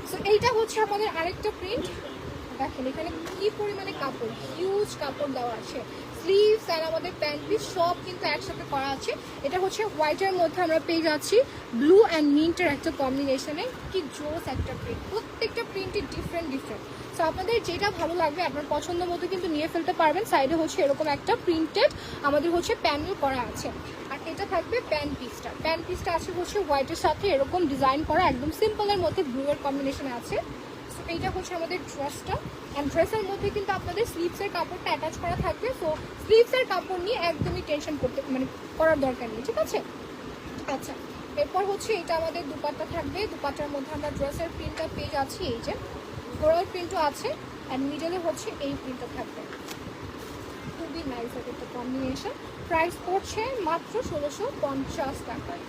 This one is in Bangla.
সো এইটা হচ্ছে আমাদের আরেকটা প্রিন্ট। দেখেন এখানে কি পরিমাণে কাপড়, হিউজ কাপড় দেওয়া আছে। স্লিভস আর আমাদের প্যান্ট পিস সব কিন্তু একসাথে করা আছে। এটা হচ্ছে হোয়াইটের মধ্যে আমরা পেয়ে যাচ্ছি ব্লু অ্যান্ড মিন্টের একটা কম্বিনেশনে। কি জোস একটা প্রিন্ট, প্রত্যেকটা প্রিন্টই ডিফারেন্ট ডিফারেন্ট। সো আপনাদের যেটা ভালো লাগবে আপনার পছন্দ মতো কিন্তু নিয়ে ফেলতে পারবেন। সাইডে হচ্ছে এরকম একটা প্রিন্টেড আমাদের হচ্ছে প্যানেল করা আছে। আর এটা থাকবে প্যান্ট পিসটা। প্যান্ট পিসটা আছে হচ্ছে হোয়াইটের সাথে এরকম ডিজাইন করা, একদম সিম্পলের মধ্যে ব্লু এর কম্বিনেশনে আছে। সো এইটা হচ্ছে আমাদের ড্রেসটা। অ্যান্ড ড্রেসের মধ্যে কিন্তু আপনাদের স্লিভসের কাপড়টা অ্যাটাচ করা থাকবে। সো স্লিভসের কাপড় নিয়ে একদমই টেনশন করার দরকার নেই, ঠিক আছে? আচ্ছা, এরপর হচ্ছে এটা আমাদের দুপাট্টা থাকবে। দুপাট্টার মধ্যে আমরা ড্রেসের প্রিন্টটা পেয়ে যাচ্ছি, এই যে ফ্লোরাল প্রিন্টও আছে। অ্যান্ড মিডলে হচ্ছে এই প্রিন্টটা থাকবে। খুবই নাইস একটা কম্বিনেশন। প্রাইস পড়ছে মাত্র 1650 টাকায়।